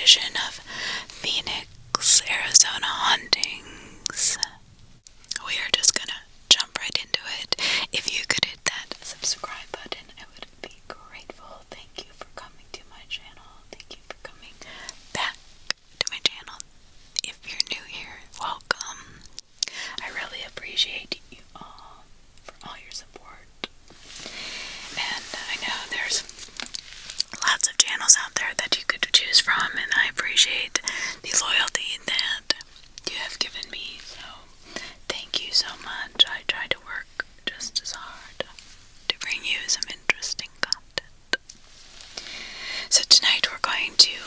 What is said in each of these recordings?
edition of Phoenix, Arizona hauntings. We are just gonna jump right into it. If you could hit that subscribe button, I would be grateful. Thank you for coming to my channel. Thank you for coming back to my channel. If you're new here, welcome. I really appreciate you all for all your support. And I know there's lots of channels out there that you could choose from, and I appreciate the loyalty that you have given me. So thank you so much. I try to work just as hard to bring you some interesting content. So tonight we're going to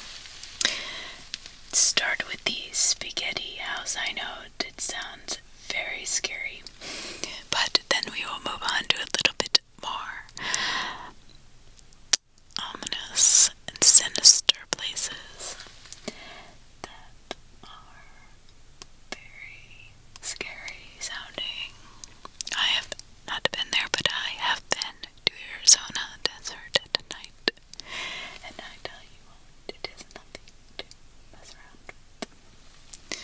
start with the spaghetti house. I know it sounds very scary, but then we will move on to a little bit more ominous and sinister places that are very scary sounding. I have not been there, but I have been to Arizona desert at night, and I tell you what, it is nothing to mess around with.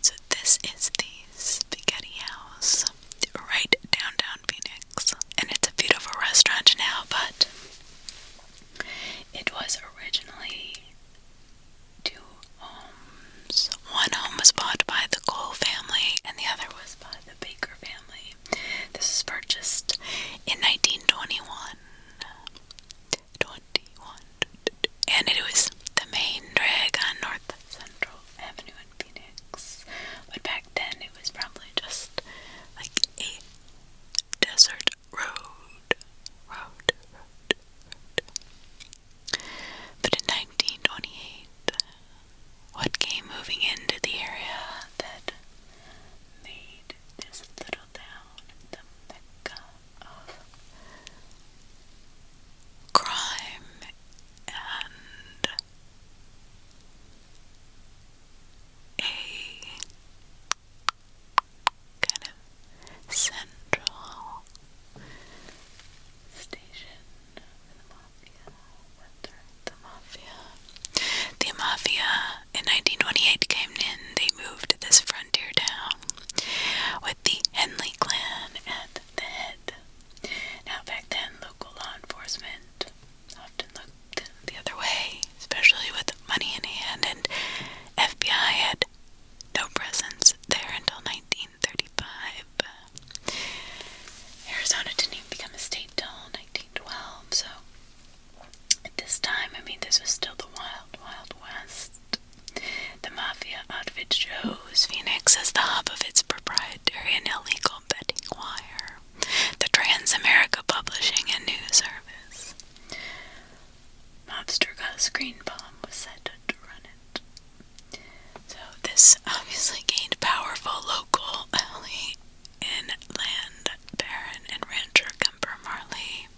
So this is the Spaghetti House, right downtown Phoenix, and it's a beautiful restaurant now, but it was originally two homes. One home was bought by the Cole family, and the other was by the Baker family. This was purchased in 1921. And it was the main drag on North Central Avenue in Phoenix. But back then, it was probably just like a desert road. But in 1928, what came moving into the area that made this little town the mecca of crime and a kind of central station for the mafia. The mafia in 1928 came in. They moved to this frontier town with the Henley clan at the head. Now back then, local law enforcement often looked the other way, especially with money in hand, and FBI had no presence there until 1935. Arizona didn't even become a state till 1912, so at this time, this was still the wild, wild west. The mafia outfit chose Phoenix as the hub of its proprietary and illegal betting wire, the Trans-America Publishing and News Service. Mobster Gus Greenbaum was set to run it. So this obviously gained powerful local elite in land baron and rancher Kemper Marley.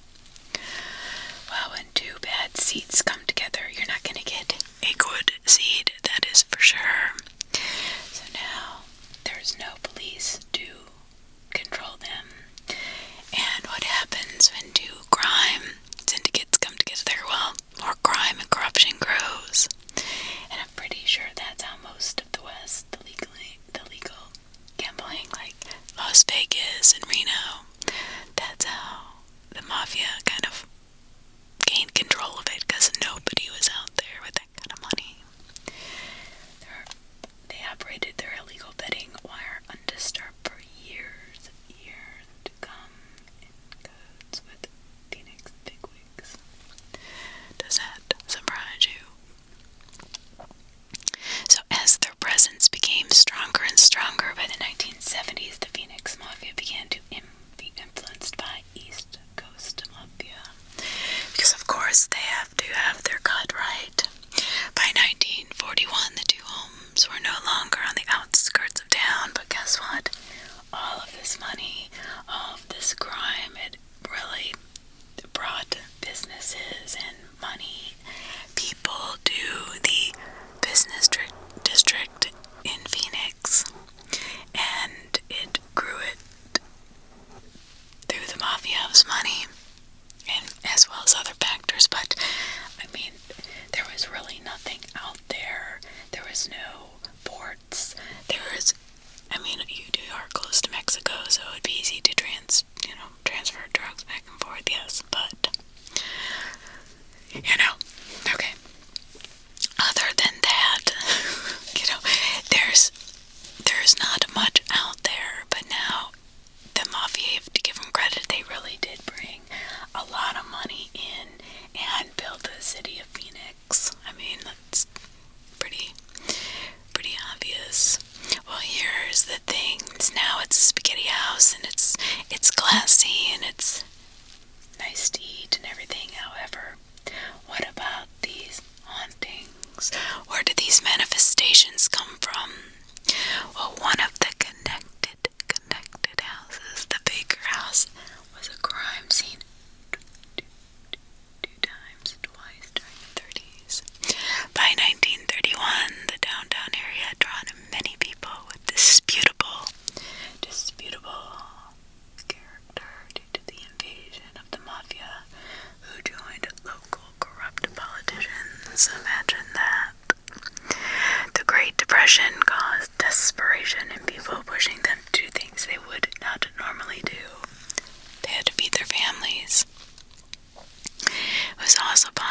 Well, when two bad seeds come together, you're not going to get a good seed, that is for sure. So now there's no police to control them. And what happens when two crime syndicates come together? Well, more crime and corruption grows. And I'm pretty sure that's how most of the West, the legal gambling, like Las Vegas and Reno, that's how the mafia kind of gained control of it, because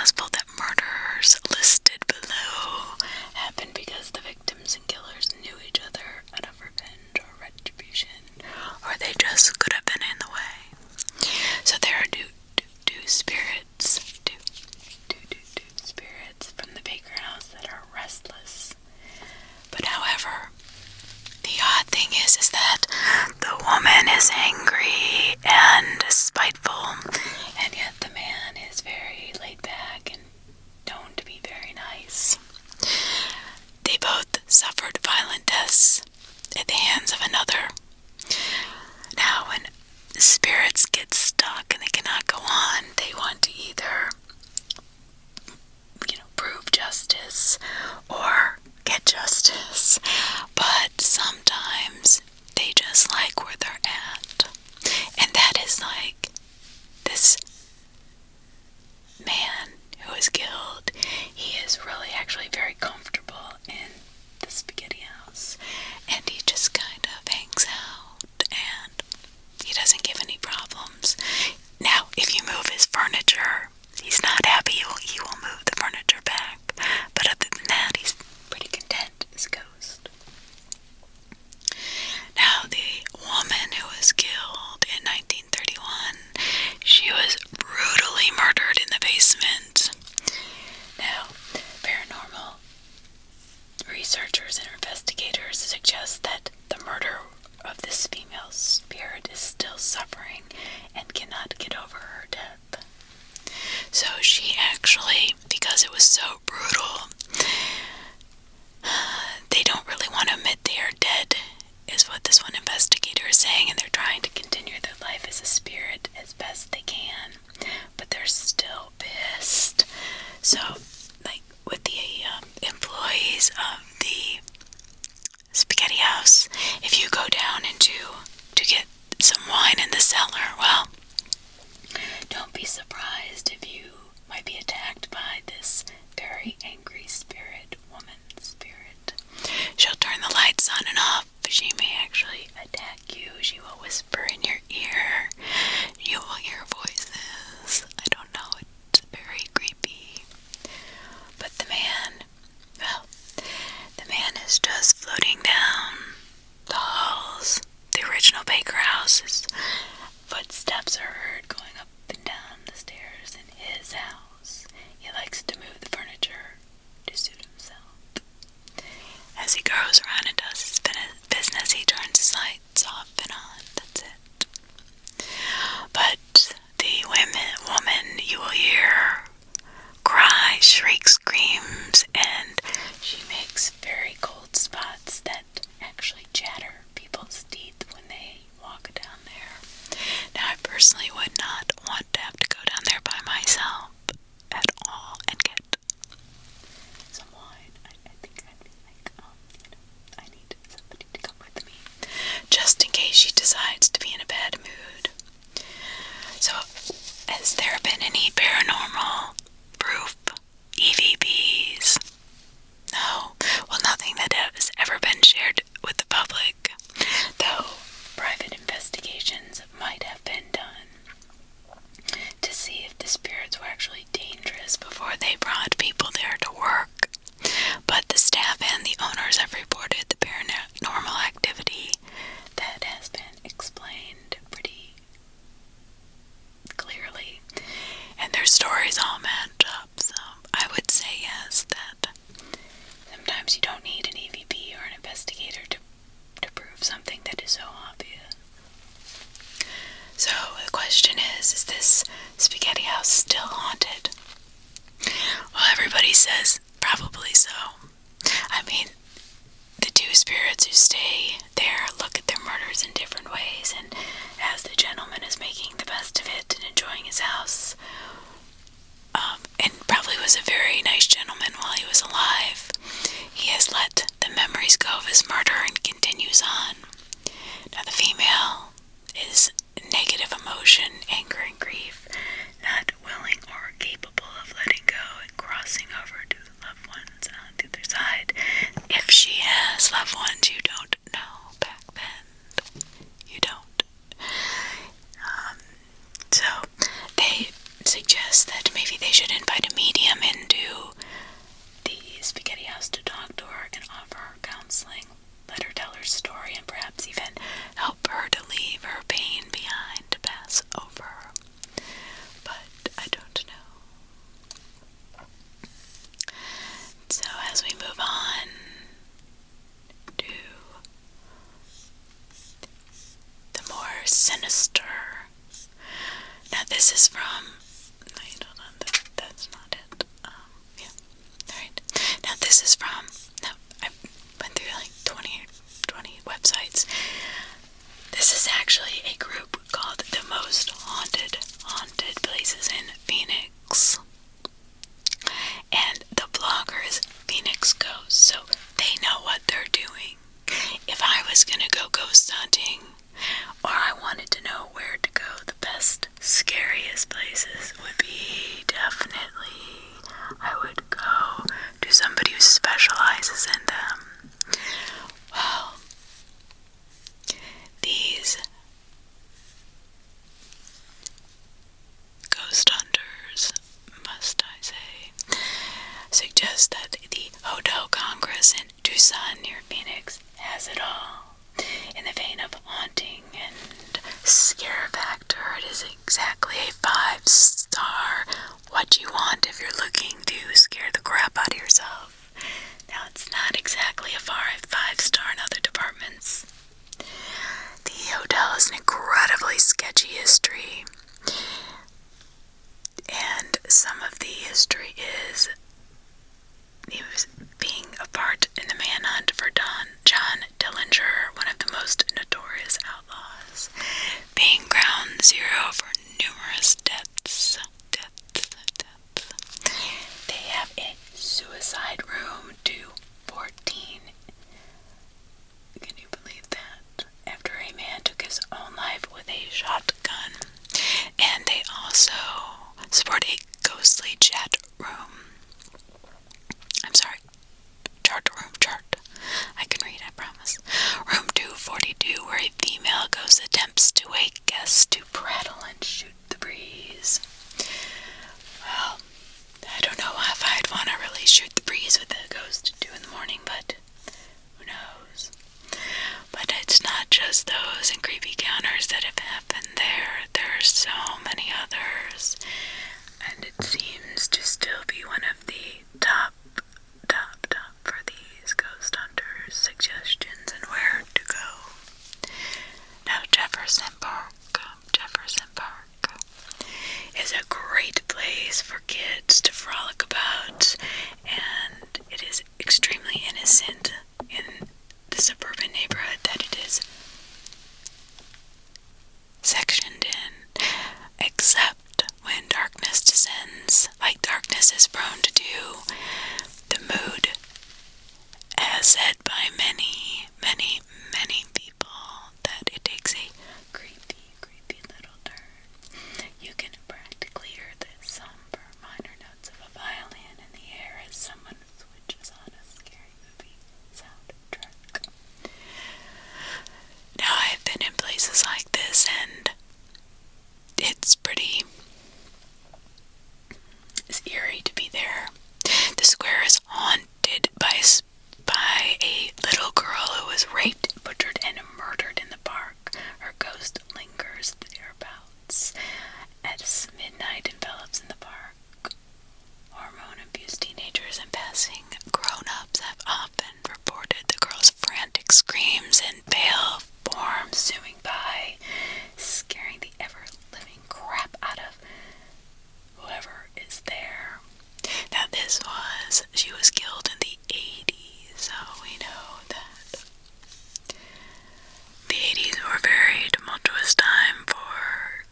possible that murders listed below happened because the victims and killers knew each other out of revenge or retribution, or they just could have been in the way. So there are two spirits from the Baker house that are restless. But however, the odd thing is that the woman is angry and spiteful, and yet the man is very laid back and known to be very nice. They both suffered violent deaths at the hands of another. Now, when spirits get stuck and they cannot go on, they want to either, prove justice or get justice. But sometimes they just like where they're at. And that is like this man who was killed. He is really actually very comfortable in the spaghetti house. And he just kind of hangs out. And he doesn't give any problems. Now, if you move his furniture, he's not happy. He will move the furniture back. But other than that, he's pretty content as a ghost. Now, the woman who was killed in 1931, she was brutally murdered in the basement. Now, paranormal researchers and investigators suggest that the murder of this female spirit is still suffering and cannot get over her death. So she actually, because it was so brutal, they don't really want to admit they are dead, is what this one investigator is saying, and they're trying to continue their life as a spirit as best they can, but they're still pissed. So, like with the employees of the spaghetti house, if you go down to get some wine in the cellar, well, don't be surprised if you might be attacked by this very angry spirit, woman spirit. She'll turn the lights on and off. She may actually attack you. She will whisper in your ear. You will hear voices. I don't know, it's very creepy. But the man is just floating down the halls. The original Baker house, his footsteps are heard going up and down the stairs in his house. He likes to move the furniture to suit himself. As he goes around and does his business, he turns his lights off and on. That's it. But the woman, you will hear cry, shriek, screams, and she makes very cold spots that actually chatter people's teeth when they walk down there. Now, I personally would not want to have to go down there by myself at all and get some wine. I think I'd be like, I need somebody to come with me, just in case she decides to be in a bad mood. So, has there been any paranormal proof EVPs? No. Well, nothing that has ever been shared with the public, though private investigations might have been done to see if the spirits were actually dangerous before they brought people there to work. But the staff and the owners have reported the paranormal activity that has been explained pretty clearly, and their stories all match up. So I would say yes, that sometimes you don't need an EVP or an investigator to prove something that is so obvious. So the question is this spaghetti house still haunted? Well, everybody says probably so. I mean, the two spirits who stay there look at their murders in different ways, and as the gentleman is making the best of it and enjoying his house, and probably was a very nice gentleman while he was alive, he has let the memories go of his murder and continues on. Now, the female is negative emotion, anger, and grief, not willing or capable of letting go and crossing over to the loved ones on the other side. If she has loved ones, you don't know back then. You don't. So they suggest that maybe they should invite a medium this is from, wait, hold on, that's not it. Yeah, alright. Now this is from, no, I went through like 20 websites. This is actually a group called The Most Haunted Places in Phoenix. And the blogger is Phoenix Ghosts, so they know what they're doing. If I was gonna go ghost hunting, or I wanted to know where to go, the best, scariest places would be definitely, I would go to somebody who specializes in them. Well, these ghost hunters, must I say, suggest that the Hotel Congress in Tucson near Phoenix has it all. In the vein of haunting and scare factor, it is exactly a 5-star. What you want if you're looking to scare the crap out of yourself. Now, it's not exactly a 5-star in other departments. The hotel has an incredibly sketchy history, and some of the history is he was being a part in the manhunt for John Dillinger, one of the most notorious outlaws, being ground zero for numerous deaths. They have a suicide room 214. Can you believe that? After a man took his own life with a shotgun. And they also support a ghostly chat room. I'm sorry. Chart. I can read, I promise. Room 242, where a female ghost attempts to wake guests to prattle and shoot the breeze. Well, I don't know if I'd want to really shoot the breeze with a ghost at 2 in the morning, but who knows? But it's not just those and creepy encounters that have happened there. There's so many others. And it seems to still be one of the top for these ghost hunters' suggestions and where to go. Now, Jefferson Park is a great place for kids to frolic about, and it is extremely innocent in the suburban neighborhood that it is sectioned in, except when darkness descends, like darkness is prone to do. The mood, as said by many people, that it takes a creepy little turn. You can practically hear the somber minor notes of a violin in the air as someone switches on a scary movie soundtrack. Now, I've been in places like this, and it's eerie to be there. The square is haunted by a little girl who was raped, butchered, and murdered in the park. Her ghost lingers thereabouts. At midnight envelops in the park. Hormone-abused teenagers and passing grown-ups have often reported the girl's frantic screams and pale form zooming by, scaring the ever-living crap out of whoever is there. Now, she was killed in the 80s, so we know that the 80s were a very tumultuous time for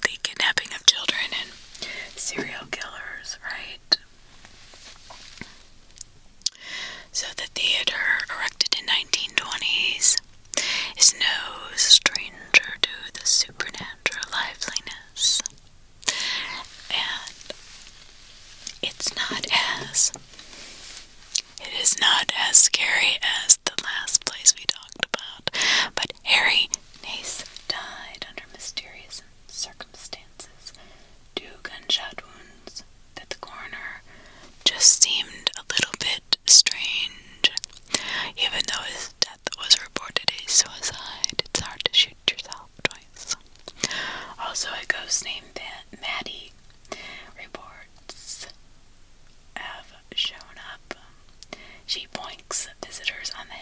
the kidnapping of children and serial killers, right? So the theater, erected in 1920s, is no stranger to the supernatural liveliness. And it is not as scary as the last place we talked about, but Harry Nace died under mysterious circumstances, 2 gunshot wounds that the coroner just seemed a little bit strange. Even though his death was reported a suicide, it's hard to shoot yourself twice. Also, a ghost named Maddie reports have shown up. She boinks visitors on the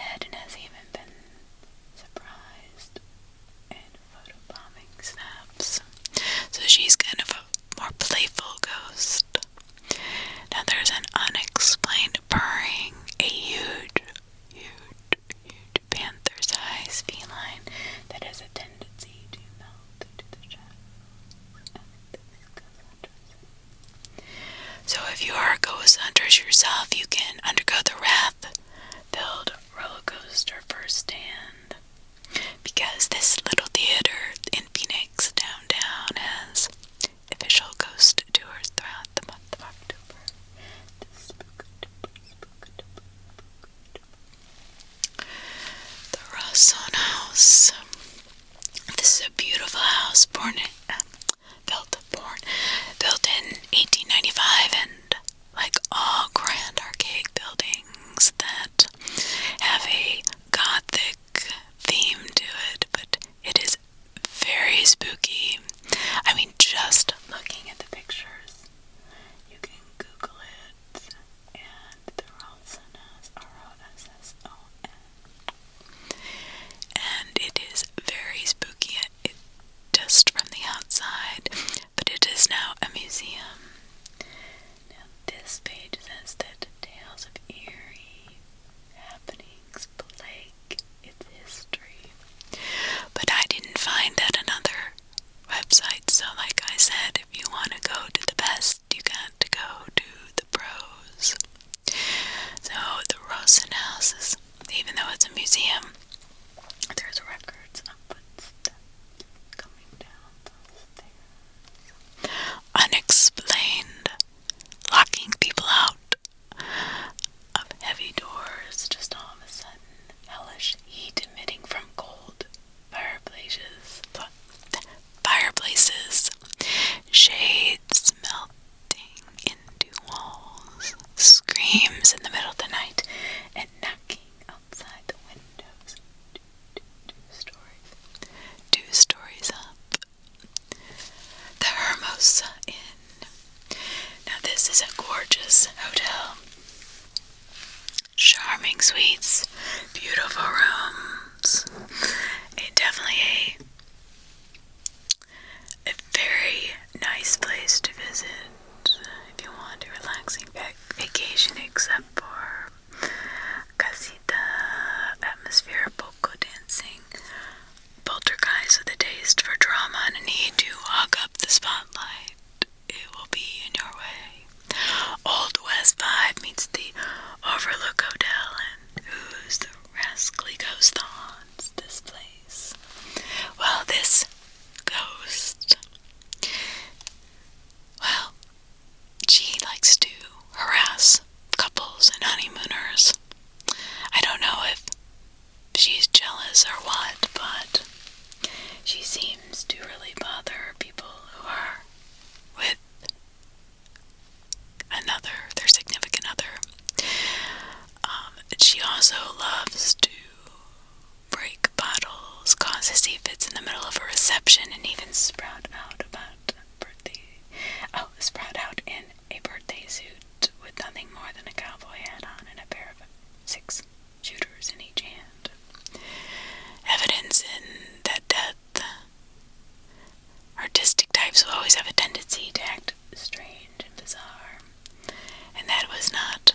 ghost hunters yourself, you can undergo the wrath-filled roller coaster firsthand. Because this little theater in Phoenix downtown has official ghost tours throughout the month of October. The Rosson House. This is a beautiful house built in 1895, and like all grand archaic buildings that have a gothic theme to it, but it is very spooky. I mean, just looking at the pictures, you can Google it, and the Rosson House, Rosson, and it is very spooky just from the outside, but it is now a museum. Now this page says that tales of eerie happenings plague its history, but I didn't find that on other websites, so like I said, if you want to go to the best, you got to go to the pros. So the Rosson House is, even though it's a museum, there's records of footsteps coming down those stairs. Unexplained, locking people out of heavy doors, just all of a sudden. Hellish heat emitting from cold fireplaces, shades melting into walls, screams in the middle of the night, and knocking outside the windows. Two stories up. The Hermosa Inn. Now this is a gorgeous hotel. Charming suites, beautiful rooms. Definitely a very nice place to visit if you want a relaxing vacation, except for casita, atmosphere, polka dancing, poltergeist with a taste for drama and a need to hog up the spotlight. It will be in your way. Old West vibe meets the Overlook Hotel, and who's the rascally ghost that haunts this place? Well, this ghost, well, she likes to harass couples and honeymooners. I don't know if she's jealous or what, but she seems to really bother people who are with their significant other. She also loves to break bottles, cause hissy fits in the middle of a reception, and even sprout out in a birthday suit with nothing more than a cowboy hat on and a pair of 6 shooters in each hand. Evidence in that death. Artistic types will always have a tendency to act strange and bizarre, and that was not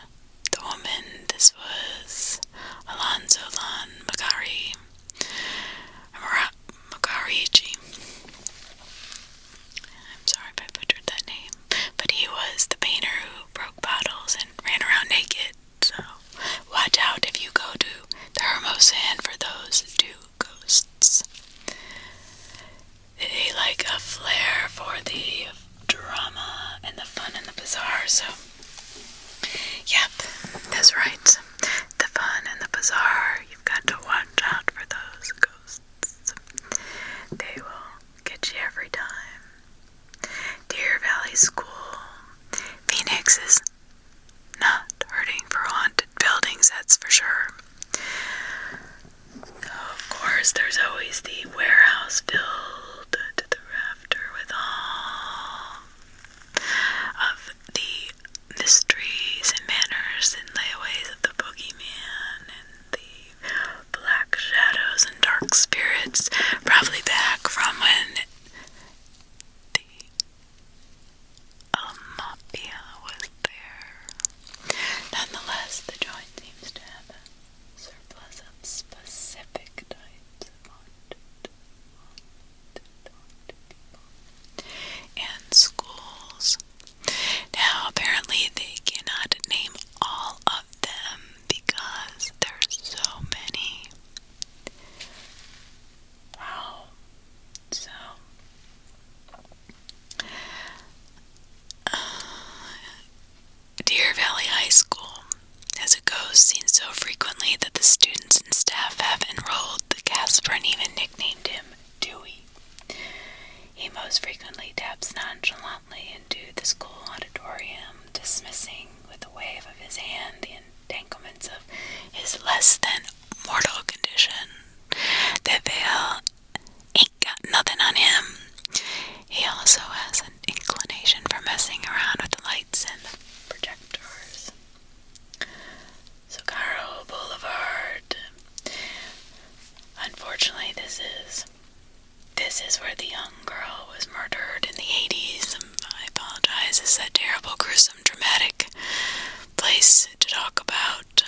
the woman. This was Alonzo Magarici. I'm sorry if I butchered that name, but he was the painter who broke bottles and ran around naked. So watch out if you go to the Hermosa Inn for those 2 ghosts. They like a flair for the drama and the fun and the bizarre, so yep, that's right. The fun and the bizarre, you've got to watch out for those ghosts. They will get you every time. Deer Valley School. Phoenix is not hurting for haunted buildings, that's for sure. Of course, there's always the warehouse filled to the rafter with all of the mysteries and manners and layaways of the boogeyman and the black shadows and dark spirits, probably back from when the mafia was there. his hand the entanglements of his less than mortal condition. The veil ain't got nothing on him. He also has an inclination for messing around with the lights and the projectors. Socorro Boulevard. Unfortunately, this is where the young girl was murdered in the 80s. I apologize. It's a terrible, gruesome, dramatic place to talk about.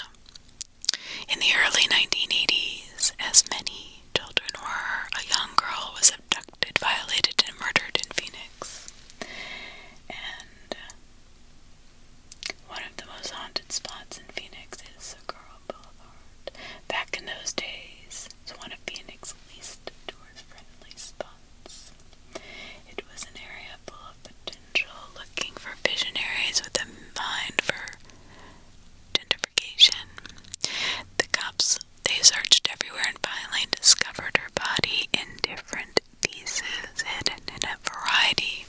In the early 1980s, as many children were, a young girl was abducted, violated, and murdered in Phoenix. And one of the most haunted spots in Phoenix is Socorro Boulevard. Back in those days, it's one of Phoenix's least tourist-friendly spots. It was an area full of potential, looking for visionaries with a mind for gentrification. The cops, they searched everywhere and finally discovered her body in different pieces, hidden in a variety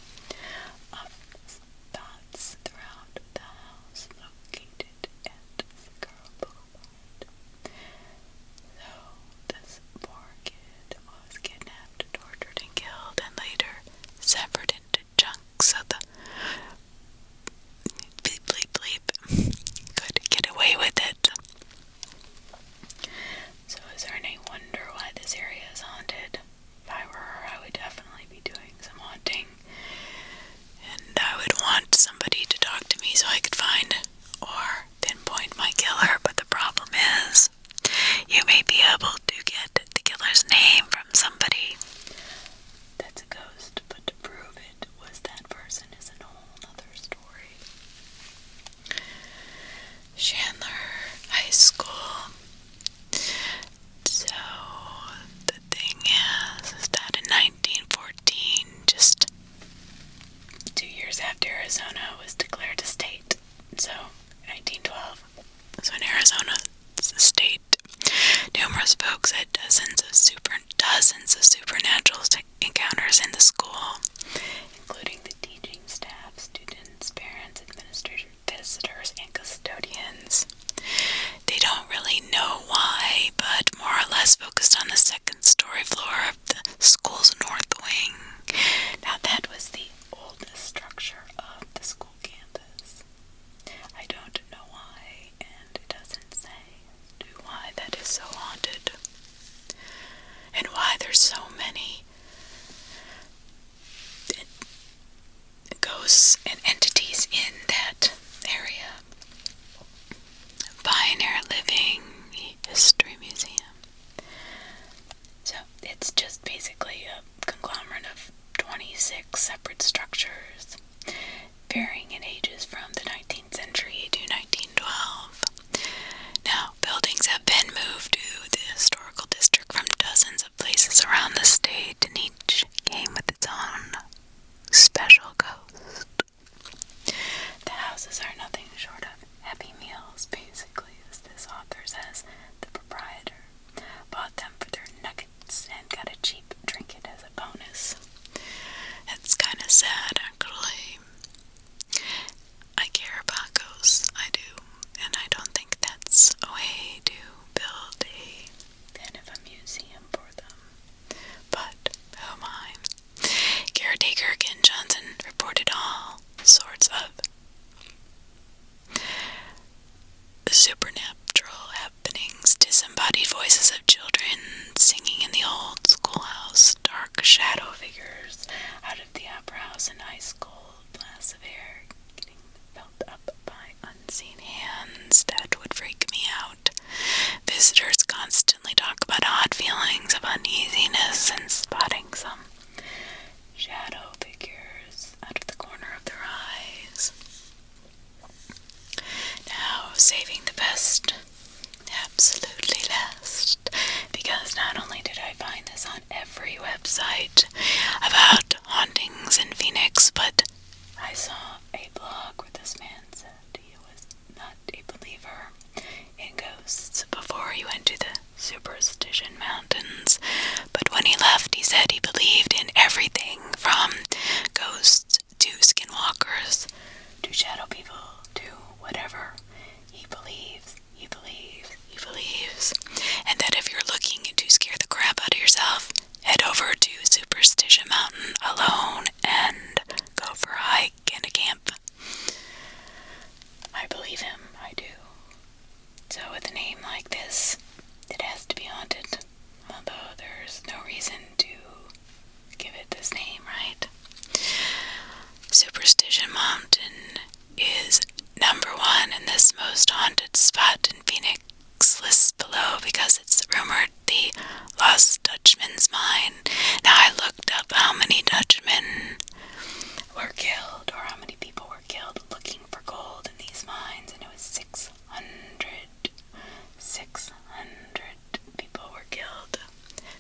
of spots throughout the house located at Socorro Boulevard. So, this poor kid was kidnapped, tortured, and killed, and later severed into chunks of the bleep bleep bleep could get away with it. So is there any wonder why this area is haunted? If I were her, I would definitely be doing some haunting. And I would want somebody to talk to me so I could find or pinpoint my killer. But the problem is, you may be able to get the killer's name from somebody that's a ghost, but to prove it was that person is a whole other story. Chandler High School. So, the thing is that in 1914, just 2 years after Arizona was declared a state, so 1912, so in Arizona, it's a state, numerous folks had dozens of supernatural encounters in the school, including the teaching staff, students, parents, administrators, visitors, and custodians. They don't really know why, but more or less focused on the second-story floor of the school's north wing. Now, that was the oldest structure of the school campus. I don't know why, and it doesn't say as to why that is so haunted, and why there's so many ghosts and entities in that area. Pioneer Living History Museum. So it's just basically a conglomerate of 26 separate structures, varying in ages from the 19th century to 1912. Now, buildings have been moved to the historical district from dozens of places around the state, and each came with its own special ghost. The houses are nothing short of happy meals, basically, as this author says. The proprietor bought them for their nuggets and got a cheap trinket as a bonus. It's kind of sad, actually. I care about ghosts, I do, and I don't think that's a way to build a kind of a museum for them. But who am I? Caretaker Ken Johnson reported all sorts of supernatural happenings, disembodied voices of children singing in the old schoolhouse, dark shadow figures out of the opera house, and ice cold blasts of air getting felt up by unseen hands that would freak me out. Visitors constantly talk about odd feelings of uneasiness and spotting some shadow figures out of the corner of their eyes. Now, saving the best, absolutely last, because not only did I find this on every website about hauntings in Phoenix, but I saw a blog where this man said he was not a believer in ghosts before he went to the Superstition Mountains, but when he left, he said he believed in everything from ghosts to skinwalkers to shadow people to whatever mountain alone and go for a hike and a camp. I believe him, I do. So with a name like this, it has to be haunted, although there's no reason to give it this name, right? Superstition Mountain is number 1 in this most haunted spot in Phoenix list below because it's rumored the Lost Dutchman's mine. Now I looked up how many Dutchmen were killed, or how many people were killed looking for gold in these mines, and it was 600 people were killed.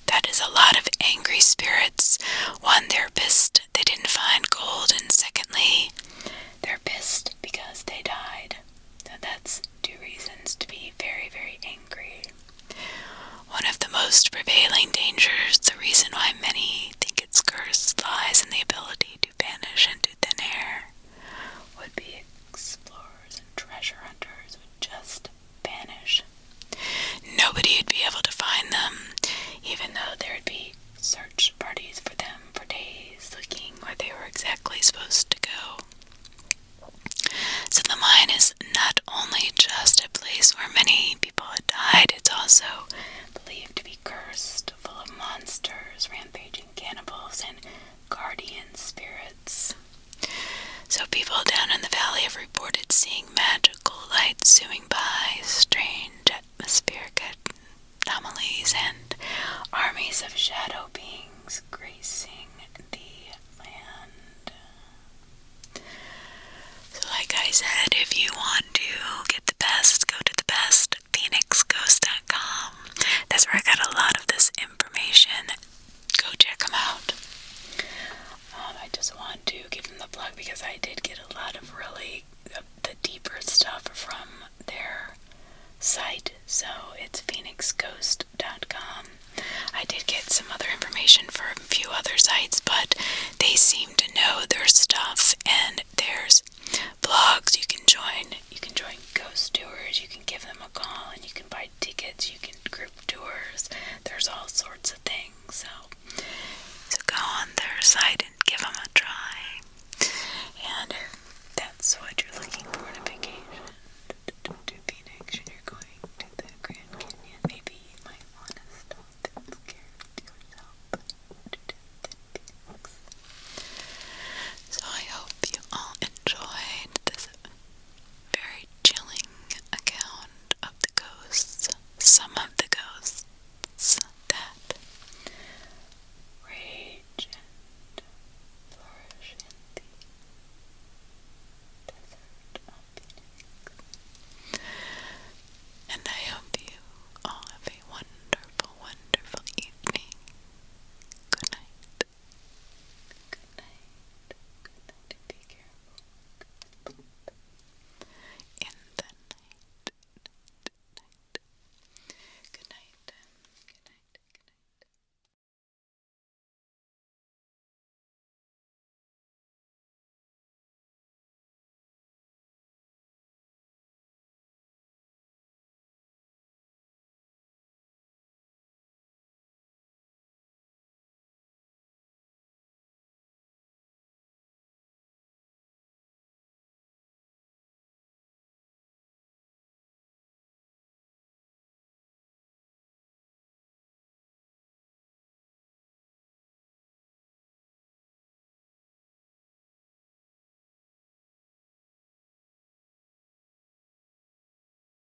That is a lot of angry spirits. One, they're pissed they didn't find gold, and secondly, they're pissed because they died. So that's 2 reasons to be very, very angry. One of the most prevailing dangers, the reason why many think it's cursed, lies in the ability to vanish into thin air. Would-be explorers and treasure hunters would just vanish. Nobody would be able to find them, even though there would be search parties for them for days, looking where they were exactly supposed to go. So the mine is not only just a place where many people had died, it's also believed to be cursed, full of monsters, rampaging cannibals, and guardian spirits. So people down in the valley have reported seeing magical lights zooming by, strange atmospheric anomalies, and armies of shadow beings gracing the land. So like I said, if you want to get the best, go to the best, phoenixghost.com. That's where I got a lot of this information. Go check them out. I just want to give them the plug because I did get a lot of really the deeper stuff from their site. So it's phoenixghost.com. I did get some other information from a few other sites, but they seem to know their stuff, and there's